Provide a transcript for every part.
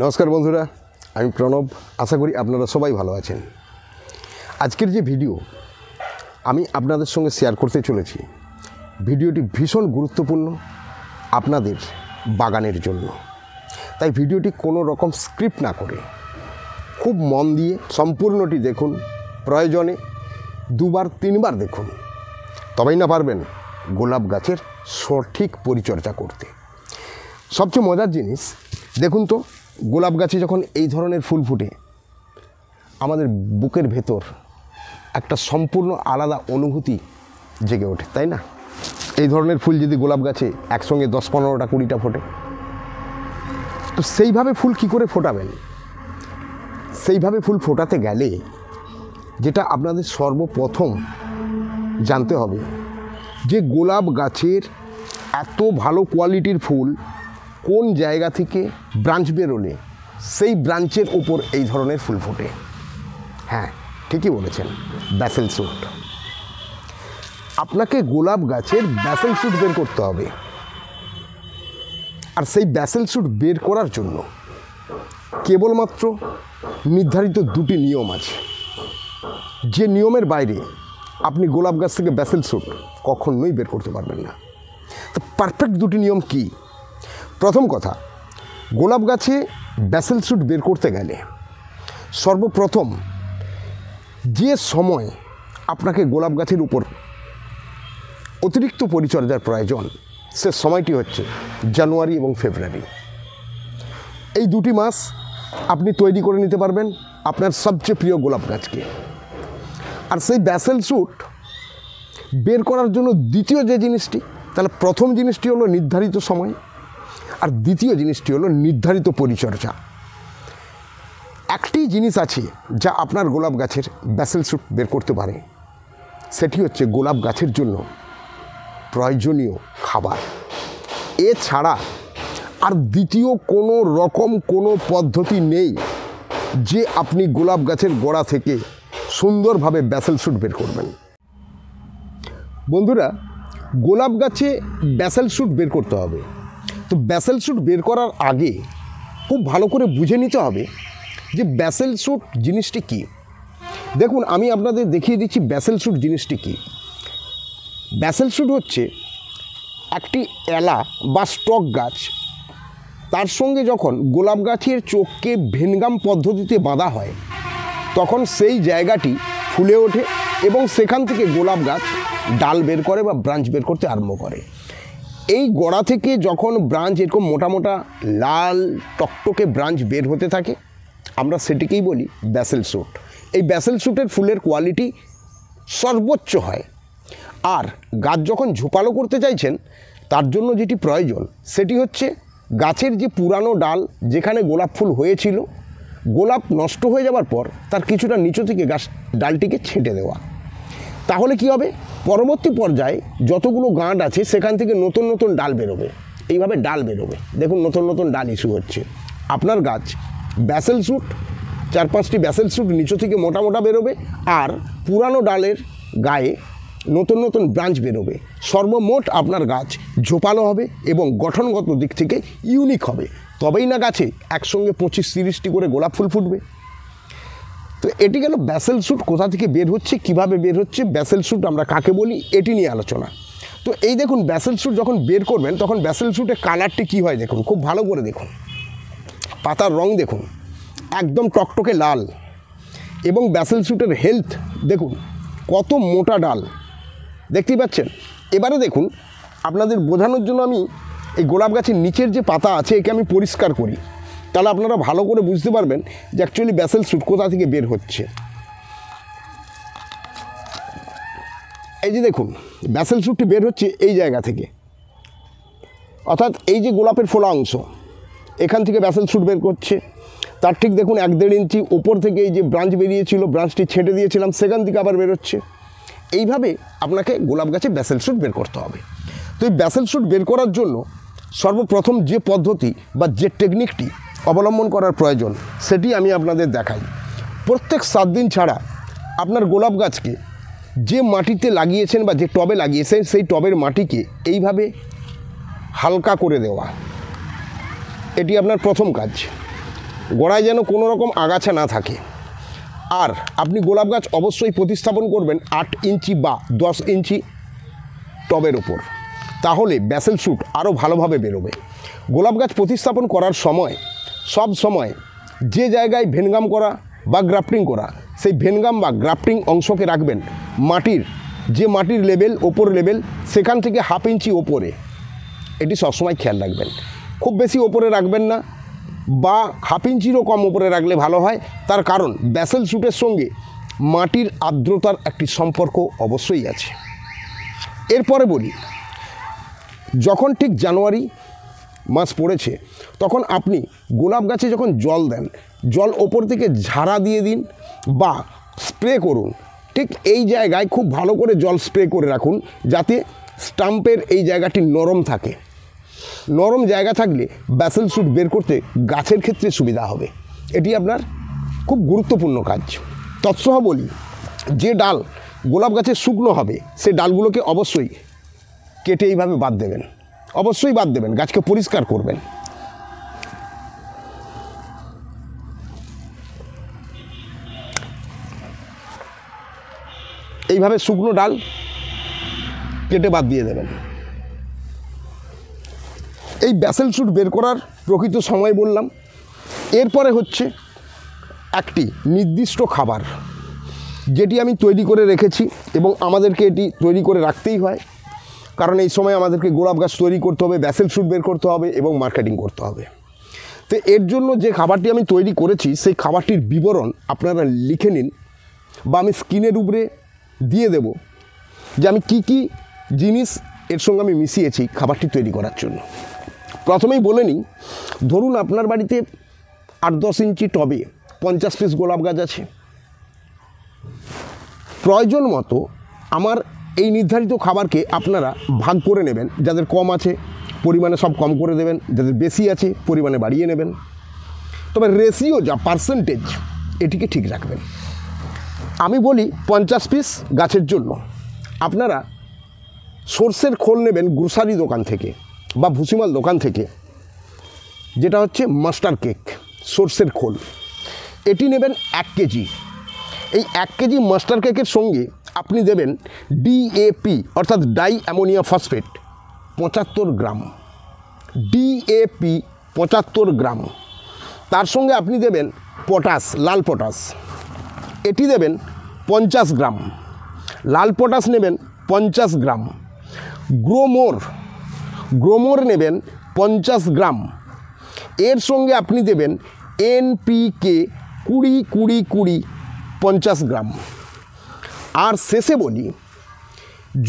নমস্কার বন্ধুরা, আমি প্রণব। আশা করি আপনারা সবাই ভালো আছেন। আজকের যে ভিডিও আমি আপনাদের সঙ্গে শেয়ার করতে চলেছি, ভিডিওটি ভীষণ গুরুত্বপূর্ণ আপনাদের বাগানের জন্য। তাই ভিডিওটি কোনো রকম স্ক্রিপ্ট না করে খুব মন দিয়ে সম্পূর্ণটি দেখুন। প্রয়োজনে 2-3বার দেখুন, তবেই না পারবেন গোলাপ গাছের সঠিক পরিচর্যা করতে। সবচেয়ে মজার জিনিস দেখুন তো, গোলাপ গাছে যখন এই ধরনের ফুল ফুটে আমাদের বুকের ভেতর একটা সম্পূর্ণ আলাদা অনুভূতি জেগে ওঠে, তাই না? এই ধরনের ফুল যদি গোলাপ গাছে একসঙ্গে 10-15টা 20টা ফোটে, তো সেইভাবে ফুল কি করে ফোটাবেন? সেইভাবে ফুল ফোটাতে গেলে যেটা আপনাদের সর্বপ্রথম জানতে হবে যে গোলাপ গাছের এত ভালো কোয়ালিটির ফুল কোন জায়গা থেকে ব্রাঞ্চ বেরোলে সেই ব্রাঞ্চের উপর এই ধরনের ফুল ফোটে। হ্যাঁ, ঠিকই বলেছেন, ব্যাসেল স্যুট। আপনাকে গোলাপ গাছের ব্যাসেল স্যুট বের করতে হবে। আর সেই ব্যাসেল স্যুট বের করার জন্য কেবলমাত্র নির্ধারিত 2টি নিয়ম আছে, যে নিয়মের বাইরে আপনি গোলাপ গাছ থেকে ব্যাসেল স্যুট কখনোই বের করতে পারবেন না। তো পারফেক্ট 2টি নিয়ম কি? প্রথম কথা, গোলাপ গাছে ব্যাসেল স্যুট বের করতে গেলে সর্বপ্রথম যে সময় আপনাকে গোলাপ গাছের উপর অতিরিক্ত পরিচর্যার প্রয়োজন, সে সময়টি হচ্ছে জানুয়ারি এবং ফেব্রুয়ারি। এই 2টি মাস আপনি তৈরি করে নিতে পারবেন আপনার সবচেয়ে প্রিয় গোলাপ গাছকে। আর সেই ব্যাসেল স্যুট বের করার জন্য দ্বিতীয় যে জিনিসটি, তাহলে প্রথম জিনিসটি হলো নির্ধারিত সময়, আর দ্বিতীয় জিনিসটি হলো নির্ধারিত পরিচর্যা। একটি জিনিস আছে যা আপনার গোলাপ গাছের ব্যাসেল স্যুট বের করতে পারে, সেটি হচ্ছে গোলাপ গাছের জন্য প্রয়োজনীয় খাবার। এছাড়া আর দ্বিতীয় কোনো রকম কোনো পদ্ধতি নেই যে আপনি গোলাপ গাছের গোড়া থেকে সুন্দরভাবে ব্যাসেল স্যুট বের করবেন। বন্ধুরা, গোলাপ গাছে ব্যাসেল স্যুট বের করতে হবে। তো ব্যাসেল স্যুট বের করার আগে খুব ভালো করে বুঝে নিতে হবে যে ব্যাসেল স্যুট জিনিসটি কী। দেখুন, আমি আপনাদের দেখিয়ে দিচ্ছি ব্যাসেল স্যুট জিনিসটি কী। ব্যাসেল স্যুট হচ্ছে একটি এলা বা স্টক গাছ, তার সঙ্গে যখন গোলাপ গাছের চোখকে ভেনগাম পদ্ধতিতে বাঁধা হয় তখন সেই জায়গাটি ফুলে ওঠে এবং সেখান থেকে গোলাপ গাছ ডাল বের করে বা ব্রাঞ্চ বের করতে আরম্ভ করে। এই গোড়া থেকে যখন ব্রাঞ্চ এরকম মোটা মোটা লাল টকটকে ব্রাঞ্চ বের হতে থাকে, আমরা সেটিকেই বলি ব্যাসেল স্যুট। এই ব্যাসেল স্যুটের ফুলের কোয়ালিটি সর্বোচ্চ হয়। আর গাছ যখন ঝোপালো করতে চাইছেন, তার জন্য যেটি প্রয়োজন সেটি হচ্ছে গাছের যে পুরানো ডাল যেখানে গোলাপ ফুল হয়েছিল, গোলাপ নষ্ট হয়ে যাওয়ার পর তার কিছুটা নিচু থেকে ডালটিকে ছেঁটে দেওয়া। তাহলে কি হবে, পরবর্তী পর্যায়ে যতগুলো গাঁট আছে সেখান থেকে নতুন নতুন ডাল বেরোবে। এইভাবে ডাল বেরোবে, দেখুন নতুন নতুন ডাল ইস্যু হচ্ছে। আপনার গাছ ব্যাসেল স্যুট, 4-5টি ব্যাসেল স্যুট নিচু থেকে মোটা মোটা বেরোবে, আর পুরানো ডালের গায়ে নতুন নতুন ব্রাঞ্চ বেরোবে। সর্বমোট আপনার গাছ ঝোপালো হবে এবং গঠনগত দিক থেকে ইউনিক হবে। তবেই না গাছে একসঙ্গে 25-30টি করে গোলাপ ফুল ফুটবে। তো এটি গেল ব্যাসেল স্যুট কোথা থেকে বের হচ্ছে, কিভাবে বের হচ্ছে, ব্যাসেল স্যুট আমরা কাকে বলি, এটি নিয়ে আলোচনা। তো এই দেখুন, ব্যাসেল স্যুট যখন বের করবেন তখন ব্যাসেল স্যুটের কালারটি কী হয় দেখুন, খুব ভালো করে দেখুন। পাতার রং দেখুন, একদম টকটকে লাল, এবং ব্যাসেল স্যুটের হেলথ দেখুন, কত মোটা ডাল দেখতেই পাচ্ছেন। এবারে দেখুন, আপনাদের বোঝানোর জন্য আমি এই গোলাপ গাছের নিচের যে পাতা আছে একে আমি পরিষ্কার করি, তাহলে আপনারা ভালো করে বুঝতে পারবেন যে অ্যাকচুয়ালি ব্যাসেল স্যুট কোথা থেকে বের হচ্ছে। এই যে দেখুন, ব্যাসেল স্যুটটি বের হচ্ছে এই জায়গা থেকে, অর্থাৎ এই যে গোলাপের ফোলা অংশ, এখান থেকে ব্যাসেল স্যুট বের করছে। তার ঠিক দেখুন 1-1.5 ইঞ্চি ওপর থেকে এই যে ব্রাঞ্চ বেরিয়েছিল, ব্রাঞ্চটি ছেঁটে দিয়েছিলাম, সেখান থেকে আবার বেরোচ্ছে। এইভাবে আপনাকে গোলাপ গাছে ব্যাসেল স্যুট বের করতে হবে। তো এই ব্যাসেল স্যুট বের করার জন্য সর্বপ্রথম যে পদ্ধতি বা যে টেকনিকটি অবলম্বন করার প্রয়োজন সেটি আমি আপনাদের দেখাই। প্রত্যেক 7 দিন ছাড়া আপনার গোলাপ গাছকে যে মাটিতে লাগিয়েছেন বা যে টবে লাগিয়েছেন সেই টবের মাটিকে এইভাবে হালকা করে দেওয়া, এটি আপনার প্রথম কাজ। গোড়ায় যেন কোনো রকম আগাছা না থাকে। আর আপনি গোলাপ গাছ অবশ্যই প্রতিস্থাপন করবেন 8 ইঞ্চি বা 10 ইঞ্চি টবের ওপর, তাহলে ব্যাসেল শ্যুট আরও ভালোভাবে বেরোবে। গোলাপ গাছ প্রতিস্থাপন করার সময় সব সময় যে জায়গায় ভেনগাম করা বা গ্রাফটিং করা, সেই ভেনগাম বা গ্রাফটিং অংশকে রাখবেন মাটির যে মাটির লেভেল, ওপর লেভেল, সেখান থেকে 1/2 ইঞ্চি ওপরে। এটি সবসময় খেয়াল রাখবেন। খুব বেশি ওপরে রাখবেন না, বা 1/2 ইঞ্চিরও কম ওপরে রাখলে ভালো হয়। তার কারণ ব্যাসেল শ্যুটের সঙ্গে মাটির আর্দ্রতার একটি সম্পর্ক অবশ্যই আছে। এরপরে বলি, যখন ঠিক জানুয়ারি মাস পড়েছে তখন আপনি গোলাপ গাছে যখন জল দেন, জল ওপর থেকে ঝাড়া দিয়ে দিন বা স্প্রে করুন। ঠিক এই জায়গায় খুব ভালো করে জল স্প্রে করে রাখুন, যাতে স্টাম্পের এই জায়গাটি নরম থাকে। নরম জায়গা থাকলে ব্যাসেল শ্যুট বের করতে গাছের ক্ষেত্রে সুবিধা হবে। এটি আপনার খুব গুরুত্বপূর্ণ কাজ। তৎসহ বলি, যে ডাল গোলাপ গাছের শুকনো হবে সেই ডালগুলোকে অবশ্যই কেটে এইভাবে বাদ দেবেন, অবশ্যই বাদ দেবেন। গাছকে পরিষ্কার করবেন। এইভাবে শুকনো ডাল কেটে বাদ দিয়ে দেবেন। এই ব্যাসেল শ্যুট বের করার প্রকৃত সময় বললাম। এরপরে হচ্ছে একটি নির্দিষ্ট খাবার, যেটি আমি তৈরি করে রেখেছি এবং আমাদেরকে এটি তৈরি করে রাখতেই হয়, কারণ এই সময় আমাদেরকে গোলাপ গাছ তৈরি করতে হবে, ব্যাসেল শ্যুট বের করতে হবে এবং মার্কেটিং করতে হবে। তো এর জন্য যে খাবারটি আমি তৈরি করেছি সেই খাবারটির বিবরণ আপনারা লিখে নিন, বা আমি স্ক্রিনের উপরে দিয়ে দেব যে আমি কি কি জিনিস এর সঙ্গে আমি মিশিয়েছি খাবারটি তৈরি করার জন্য। প্রথমেই বলে নিই, ধরুন আপনার বাড়িতে 8-10 ইঞ্চি টবে 50 পিস গোলাপ গাছ আছে। প্রয়োজন মতো আমার এই নির্ধারিত খাবারকে আপনারা ভাগ করে নেবেন। যাদের কম আছে পরিমাণে সব কম করে দেবেন, যাদের বেশি আছে পরিমাণে বাড়িয়ে নেবেন। তবে রেশিও যা পার্সেন্টেজ, এটিকে ঠিক রাখবেন। আমি বলি 50 পিস গাছের জন্য আপনারা সর্ষের খোল নেবেন গ্রোসারি দোকান থেকে বা ভুসিমাল দোকান থেকে, যেটা হচ্ছে মাস্টার কেক সর্ষের খোল। এটি নেবেন 1 কেজি। এই 1 কেজি মাস্টার কেকের সঙ্গে আপনি দেবেন ডিএপি অর্থাৎ ডাই অ্যামোনিয়া ফসফেট 75 গ্রাম, ডিএপি 75 গ্রাম। তার সঙ্গে আপনি দেবেন পটাশ, লাল পটাশ, এটি দেবেন 50 গ্রাম। লাল পটাশ নেবেন 50 গ্রাম। গ্রোমোর নেবেন 50 গ্রাম। এর সঙ্গে আপনি দেবেন এনপিকে 20-20-20 50 গ্রাম। আর শেষে বলি,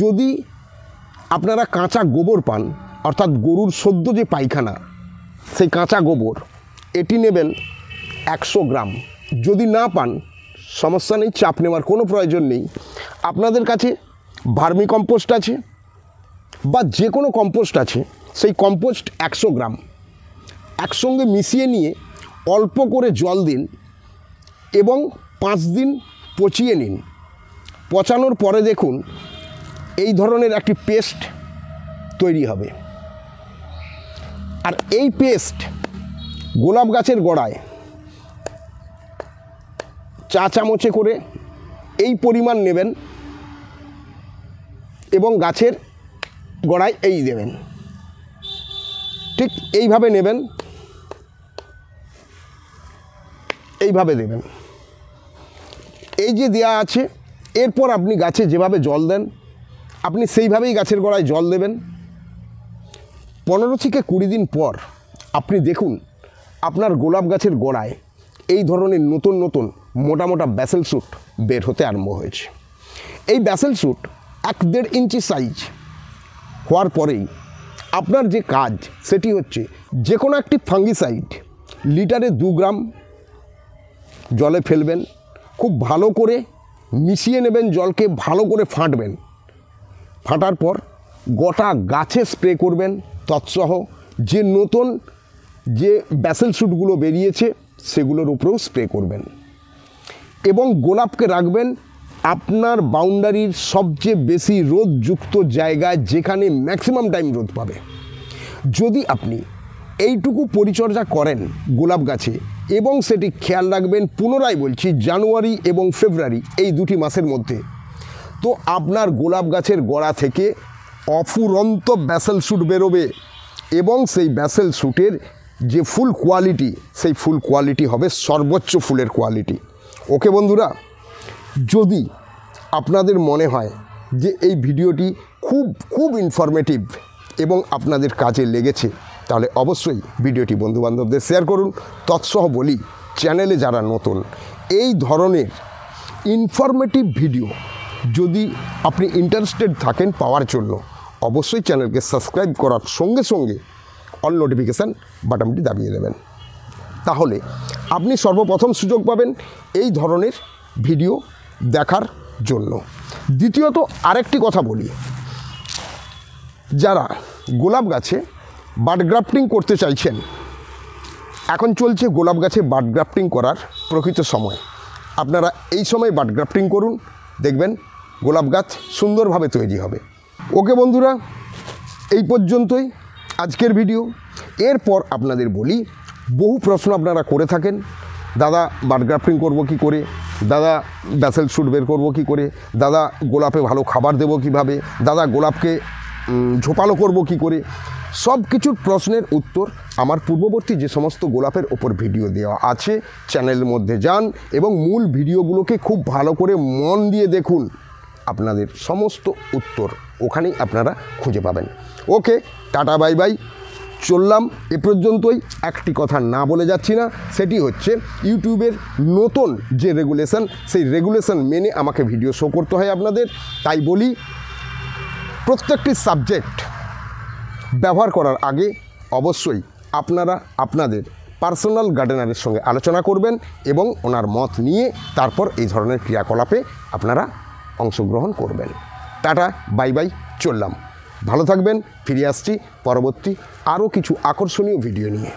যদি আপনারা কাঁচা গোবর পান, অর্থাৎ গরুর সদ্য যে পায়খানা, সেই কাঁচা গোবর, এটি নেবেন 100 গ্রাম। যদি না পান সমস্যা নেই, চাপ নেওয়ার কোনো প্রয়োজন নেই। আপনাদের কাছে ভার্মি কম্পোস্ট আছে বা যে কোনো কম্পোস্ট আছে, সেই কম্পোস্ট 100 গ্রাম একসঙ্গে মিশিয়ে নিয়ে অল্প করে জল দিন এবং 5 দিন পচিয়ে নিন। পচানোর পরে দেখুন এই ধরনের একটি পেস্ট তৈরি হবে। আর এই পেস্ট গোলাপ গাছের গোড়ায় 1 চামচে করে এই পরিমাণ নেবেন এবং গাছের গোড়ায় এই দেবেন। ঠিক এইভাবে নেবেন, এইভাবে দেবেন। এই যে দেয়া আছে, এরপর আপনি গাছে যেভাবে জল দেন আপনি সেইভাবেই গাছের গোড়ায় জল দেবেন। 15 থেকে 20 দিন পর আপনি দেখুন আপনার গোলাপ গাছের গোড়ায় এই ধরনের নতুন নতুন মোটা মোটা ব্যাসেল শ্যুট বের হতে আরম্ভ হয়েছে। এই ব্যাসেল শ্যুট 1-1.5 ইঞ্চি সাইজ হওয়ার পরেই আপনার যে কাজ সেটি হচ্ছে যে কোনো একটি ফাঙ্গিসাইড লিটারে 2 গ্রাম জলে ফেলবেন, খুব ভালো করে মিশিয়ে নেবেন, জলকে ভালো করে ফাটবেন। ফাটার পর গোটা গাছে স্প্রে করবেন। তৎসহ যে নতুন যে ব্যাসেল শ্যুটগুলো বেরিয়েছে সেগুলোর উপরেও স্প্রে করবেন এবং গোলাপকে রাখবেন আপনার বাউন্ডারির সবচেয়ে বেশি রোদযুক্ত জায়গায়, যেখানে ম্যাক্সিমাম টাইম রোদ পাবে। যদি আপনি এইটুকু পরিচর্যা করেন গোলাপ গাছে এবং সেটি খেয়াল রাখবেন, পুনরায় বলছি, জানুয়ারি এবং ফেব্রুয়ারি এই দুটি মাসের মধ্যে। তো আপনার গোলাপ গাছের গোড়া থেকে অফুরন্ত ব্যাসেল শ্যুট বেরোবে এবং সেই ব্যাসেল শ্যুটের যে ফুল কোয়ালিটি, সেই ফুল কোয়ালিটি হবে সর্বোচ্চ ফুলের কোয়ালিটি। ওকে বন্ধুরা, যদি আপনাদের মনে হয় যে এই ভিডিওটি খুব ইনফরমেটিভ এবং আপনাদের কাজে লেগেছে, তাহলে অবশ্যই ভিডিওটি বন্ধুবান্ধবদের শেয়ার করুন। তৎসহ বলি, চ্যানেলে যারা নতুন, এই ধরনের ইনফরমেটিভ ভিডিও যদি আপনি ইন্টারেস্টেড থাকেন পাওয়ার জন্য, অবশ্যই চ্যানেলকে সাবস্ক্রাইব করার সঙ্গে সঙ্গে অল নোটিফিকেশান বাটনটি দাবিয়ে দেবেন। তাহলে আপনি সর্বপ্রথম সুযোগ পাবেন এই ধরনের ভিডিও দেখার জন্য। দ্বিতীয়ত আরেকটি কথা বলি, যারা গোলাপ গাছে বাড গ্রাফটিং করতে চাইছেন, এখন চলছে গোলাপ গাছে বাড গ্রাফটিং করার প্রকৃত সময়। আপনারা এই সময় বাড গ্রাফটিং করুন, দেখবেন গোলাপ গাছ সুন্দরভাবে তৈরি হবে। ওকে বন্ধুরা, এই পর্যন্তই আজকের ভিডিও। এরপর আপনাদের বলি, বহু প্রশ্ন আপনারা করে থাকেন, দাদা বাড গ্রাফটিং করবো কী করে, দাদা ব্যাসেল শ্যুট বের করবো কী করে, দাদা গোলাপে ভালো খাবার দেবো কীভাবে, দাদা গোলাপকে ঝোপালো করবো কী করে। সব কিছুর প্রশ্নের উত্তর আমার পূর্ববর্তী যে সমস্ত গোলাপের ওপর ভিডিও দেওয়া আছে, চ্যানেলের মধ্যে যান এবং মূল ভিডিওগুলোকে খুব ভালো করে মন দিয়ে দেখুন, আপনাদের সমস্ত উত্তর ওখানেই আপনারা খুঁজে পাবেন। ওকে, টাটা বাই বাই, চললাম। এ পর্যন্তই। একটি কথা না বলে যাচ্ছি না, সেটি হচ্ছে ইউটিউবের নতুন যে রেগুলেশন, সেই রেগুলেশন মেনে আমাকে ভিডিও শো করতে হয় আপনাদের। তাই বলি, প্রত্যেকটি সাবজেক্ট ব্যবহার করার আগে অবশ্যই আপনারা আপনাদের পার্সোনাল গার্ডেনারের সঙ্গে আলোচনা করবেন এবং ওনার মত নিয়ে তারপর এই ধরনের ক্রিয়াকলাপে আপনারা অংশগ্রহণ করবেন। টাটা বাই বাই, চললাম। ভালো থাকবেন। ফিরে আসছি পরবর্তী আরও কিছু আকর্ষণীয় ভিডিও নিয়ে।